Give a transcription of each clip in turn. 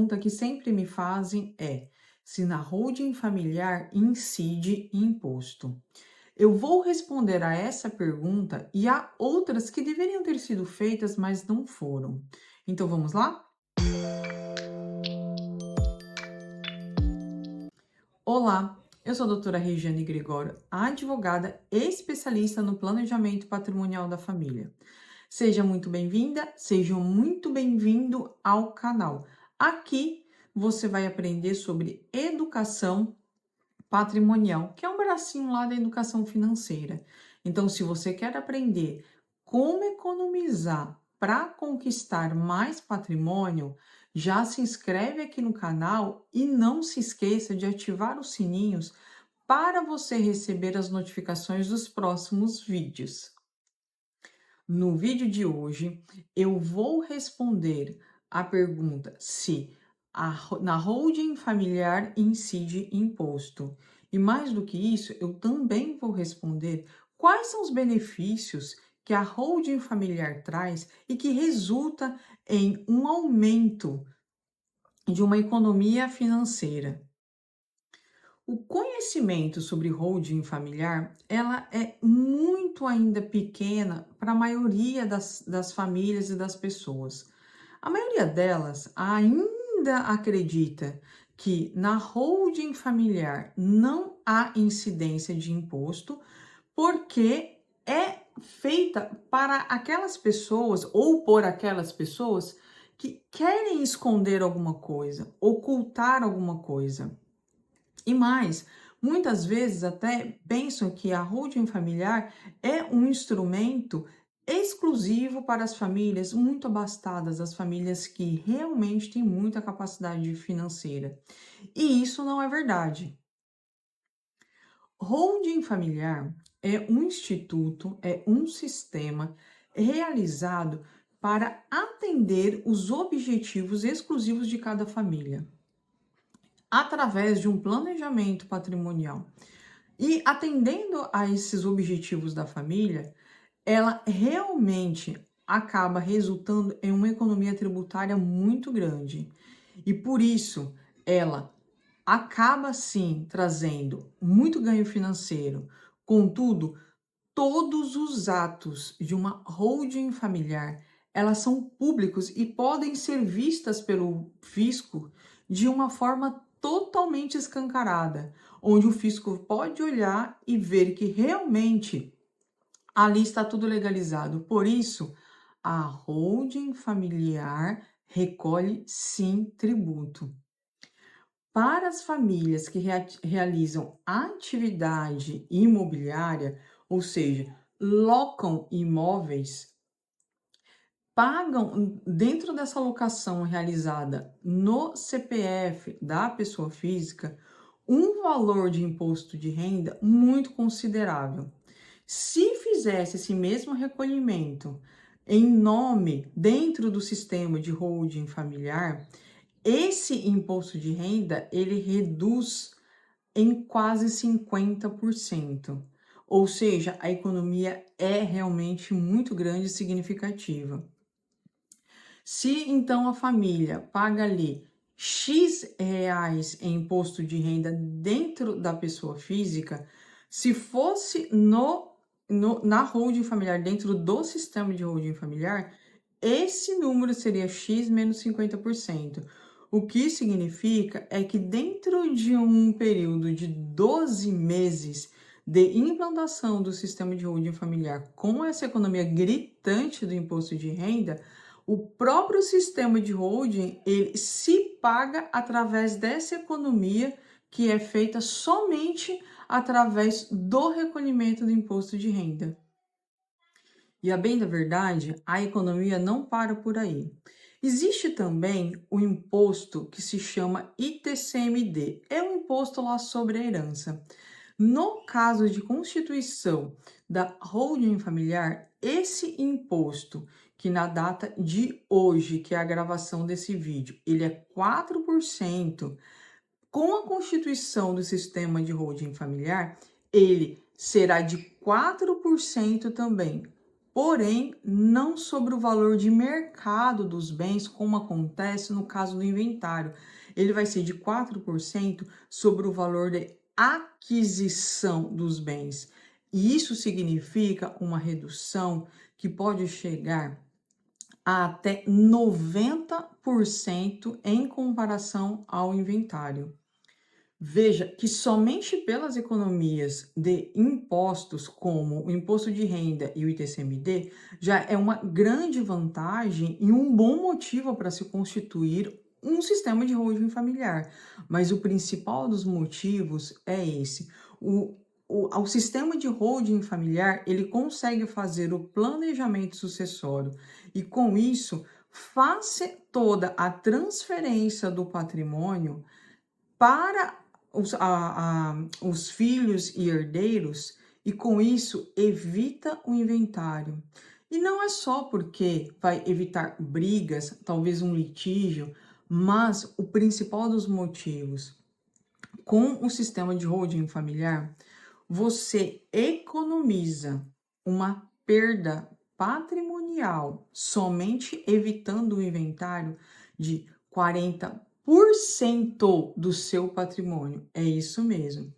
pergunta que sempre me fazem é se na holding familiar incide imposto. Eu vou responder a essa pergunta e a outras que deveriam ter sido feitas, mas não foram. Então vamos lá? Olá, eu sou a doutora Regiane Gregório, advogada especialista no planejamento patrimonial da família. Seja muito bem-vinda, seja muito bem-vindo ao canal. Aqui você vai aprender sobre educação patrimonial, que é um bracinho lá da educação financeira. Então, se você quer aprender como economizar para conquistar mais patrimônio, já se inscreve aqui no canal e não se esqueça de ativar os sininhos para você receber as notificações dos próximos vídeos. No vídeo de hoje, eu vou responder a pergunta se na holding familiar incide imposto. E mais do que isso, eu também vou responder quais são os benefícios que a holding familiar traz e que resulta em um aumento de uma economia financeira. O conhecimento sobre holding familiar, ela é muito ainda pequena para a maioria das famílias e das pessoas. A maioria delas ainda acredita que na holding familiar não há incidência de imposto, porque é feita para aquelas pessoas ou por aquelas pessoas que querem esconder alguma coisa, ocultar alguma coisa. E mais, muitas vezes até pensam que a holding familiar é um instrumento exclusivo para as famílias muito abastadas, as famílias que realmente têm muita capacidade financeira. E isso não é verdade. Holding familiar é um instituto, é um sistema realizado para atender os objetivos exclusivos de cada família através de um planejamento patrimonial. E atendendo a esses objetivos da família, ela realmente acaba resultando em uma economia tributária muito grande. E por isso, ela acaba sim trazendo muito ganho financeiro. Contudo, todos os atos de uma holding familiar, elas são públicos e podem ser vistas pelo fisco de uma forma totalmente escancarada, onde o fisco pode olhar e ver que realmente ali está tudo legalizado. Por isso, a holding familiar recolhe sim tributo. Para as famílias que realizam atividade imobiliária, ou seja, locam imóveis, pagam dentro dessa locação realizada no CPF da pessoa física um valor de imposto de renda muito considerável. Se fizesse esse mesmo recolhimento em nome dentro do sistema de holding familiar, esse imposto de renda ele reduz em quase 50%. Ou seja, a economia é realmente muito grande e significativa. Se então a família paga ali X reais em imposto de renda dentro da pessoa física, se fosse na holding familiar, dentro do sistema de holding familiar, esse número seria X menos 50%. O que significa é que dentro de um período de 12 meses de implantação do sistema de holding familiar, com essa economia gritante do imposto de renda, o próprio sistema de holding, ele se paga através dessa economia que é feita somente através do recolhimento do imposto de renda. E a bem da verdade, a economia não para por aí. Existe também o imposto que se chama ITCMD, é um imposto lá sobre a herança. No caso de constituição da holding familiar, esse imposto, que na data de hoje, que é a gravação desse vídeo, ele é 4%, com a constituição do sistema de holding familiar, ele será de 4% também. porém não sobre o valor de mercado dos bens, como acontece no caso do inventário. Ele vai ser de 4% sobre o valor de aquisição dos bens. E isso significa uma redução que pode chegar a até 90% em comparação ao inventário. Veja que somente pelas economias de impostos, como o imposto de renda e o ITCMD, já é uma grande vantagem e um bom motivo para se constituir um sistema de holding familiar. Mas o principal dos motivos é esse. O sistema de holding familiar, ele consegue fazer o planejamento sucessório e, com isso, faz toda a transferência do patrimônio para os filhos e herdeiros, e com isso evita o inventário. E não é só porque vai evitar brigas, talvez um litígio, mas o principal dos motivos, com o sistema de holding familiar, você economiza uma perda patrimonial somente evitando o inventário de 40% do seu patrimônio. É isso mesmo.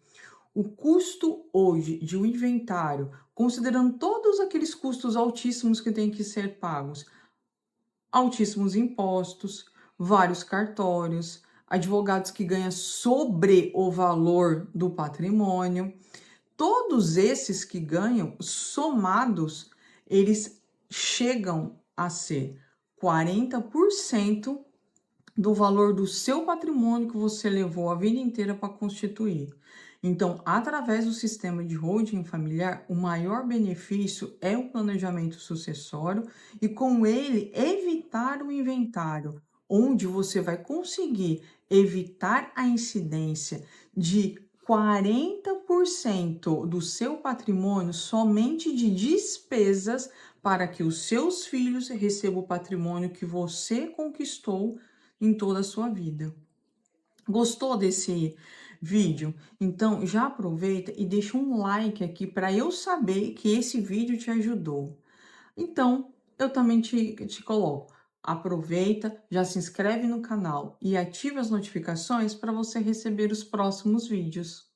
O custo hoje de um inventário, considerando todos aqueles custos altíssimos que têm que ser pagos, altíssimos impostos, vários cartórios, advogados que ganham sobre o valor do patrimônio, todos esses que ganham, somados, eles chegam a ser 40% do valor do seu patrimônio que você levou a vida inteira para constituir. Então, através do sistema de holding familiar, o maior benefício é o planejamento sucessório e, com ele, evitar o inventário, onde você vai conseguir evitar a incidência de 40% do seu patrimônio somente de despesas para que os seus filhos recebam o patrimônio que você conquistou em toda a sua vida. Gostou desse vídeo? Então já aproveita e deixa um like aqui para eu saber que esse vídeo te ajudou. Então eu também te coloco. Aproveita, já se inscreve no canal e ativa as notificações para você receber os próximos vídeos.